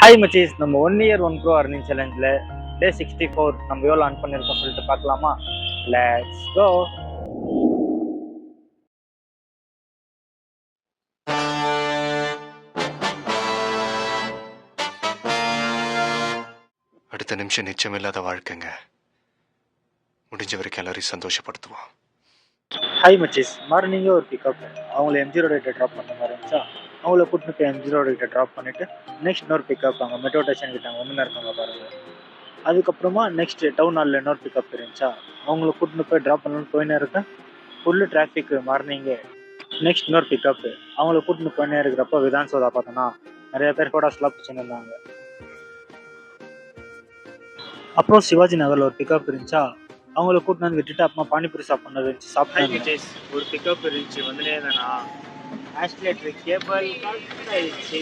Hi மச்சீஸ், நம்ம 1 year 1 crore earning சேலஞ்சில் டே 64 நம்ம எவ்வளோ earn பண்ணியிருக்கோம் சொல்லிட்டு பார்க்கலாமா? Let's go. அடுத்த நிமிஷம் நிச்சயமில்லாத வாழ்க்கைங்க. முடிஞ்ச வரைக்கும் எல்லாரையும் சந்தோஷப்படுத்துவோம். ஹாய் மச்சீஸ், மார்னிங்கே ஒரு பிக்கப் அவங்கள எம்ஜி ரோடு கிட்ட ட்ராப் பண்ண மாதிரி இருந்துச்சா. அவங்கள கூட்டிட்டு போய் எம்ஜி ரோடு கிட்ட ட்ராப் பண்ணிவிட்டு நெக்ஸ்ட் இன்னொரு பிக்கப் அங்கே மெட்ரோ ஸ்டேஷன் கிட்ட அங்கே ஒன்றுமே இருக்காங்க பாருங்கள். அதுக்கப்புறமா நெக்ஸ்ட் டவுன் ஹாலில் இன்னொரு பிக்கப் இருந்துச்சா. அவங்கள கூட்டிட்டு போய் ட்ராப் பண்ணணும்னு போயினே இருக்கேன். Full traffic morning. நெக்ஸ்ட் இன்னொரு பிக்கப்பு அவங்கள கூட்டிட்டு போயினே இருக்கிறப்ப விதான் சோதா பார்த்தோன்னா நிறைய பேர் கூட ஸ்லாப் வச்சுன்னு இருந்தாங்க. அப்புறம் சிவாஜி நகரில் ஒரு பிக்கப் இருந்துச்சா. அவங்கள கூட்டிட்டு வந்து விட்டுட்டு அப்புறமா பானிபூரி சாப்பிட்றது இருந்துச்சு. சாப்பிட்டு ஒரு பிக்கப் இருந்துச்சு வந்துனே தானா. ஆக்சிலேட்டர் கேபிள் கட் ஆயிடுச்சு.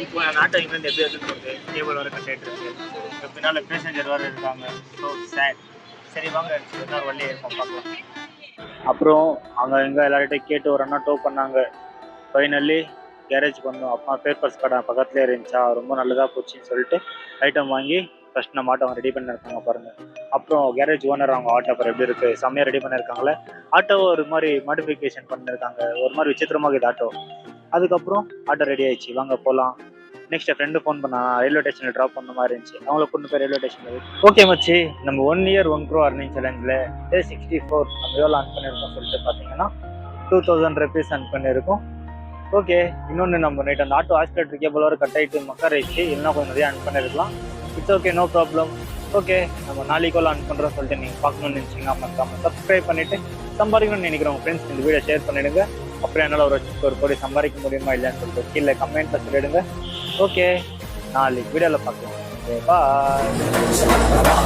இப்போ நாட்டை இங்கிருந்து எப்படி எடுத்துட்டு போகுது? கேபிள் வர கட் ஆகிட்டு இருக்கு. பின்னால் பேசஞ்சர் வர இருக்காங்க. So sad. சரி வாங்க இன்னொரு வழியே இருக்கும் பார்க்கலாம். அப்புறம் அங்கே எங்கே எல்லார்கிட்டையும் கேட்டு ஒரு அண்ணா டோ பண்ணாங்க. ஃபைனலி கேரேஜ் பண்ணோம். அப்பா பேப்பர்ஸ் கடை பக்கத்துலேயே இருந்துச்சா. ரொம்ப நல்லதாக போச்சுன்னு சொல்லிட்டு ஐட்டம் வாங்கி ஃபஸ்ட் நம்ம ஆட்டோ ரெடி பண்ணியிருக்காங்க பாருங்கள். அப்புறம் கேரேஜ் ஓனர் அவங்க ஆட்டோ அப்புறம் எப்படி இருக்குது செம்மையாக ரெடி பண்ணியிருக்காங்களே. ஆட்டோவை ஒரு மாதிரி மாடிஃபிகேஷன் பண்ணியிருக்காங்க. ஒரு மாதிரி விசித்திரமாக இது ஆட்டோ. அதுக்கப்புறம் ஆட்டோ ரெடி ஆயிடுச்சு, வாங்க போகலாம். நெக்ஸ்ட் ஃப்ரெண்டு ஃபோன் பண்ணா ரயில்வே ஸ்டேஷனில் ட்ராப் பண்ண மாதிரி இருந்துச்சு. அவங்கள கொண்டு போய் ரயில்வே ஸ்டேஷனில் ஓகே மச்சி, நம்ம 1 year 1 crore earning சேலஞ்சில் டே 64 நம்ம எவ்வளோ earn பண்ணியிருக்கோம் சொல்லிட்டு பார்த்தீங்கன்னா 2000 rupees earn பண்ணியிருக்கோம். ஓகே, இன்னொன்று நம்ம நைட் அந்த ஆட்டோ ஆக்சிலேட்டர் கேபிள் வர கட் ஆகிட்டு மக்கர் ஆயிடுச்சு. இல்லைனா கொஞ்சம் நிறையா earn பண்ணியிருக்கலாம். It's okay, no problem. Okay, நம்ம நாளைக்கோல earn பண்ணுறோம் சொல்லிட்டு நீங்கள் பார்க்கணும்னு நினச்சிங்கன்னா மறக்காம சப்ஸ்கிரைப் பண்ணிவிட்டு சம்பாதிக்கணும்னு நினைக்கிறவங்க ஃப்ரெண்ட்ஸ் இந்த வீடியோ ஷேர் பண்ணிவிடுங்க. அப்புறம் என்னால் ஒரு கோடி சம்பாதிக்க முடியுமா இல்லைன்னு சொல்லிட்டு கீழே கமெண்ட்டில் சொல்லிவிடுங்க. ஓகே, நாளைக்கு வீடியோவில் பார்க்கலாம். ஓகே, பாய்.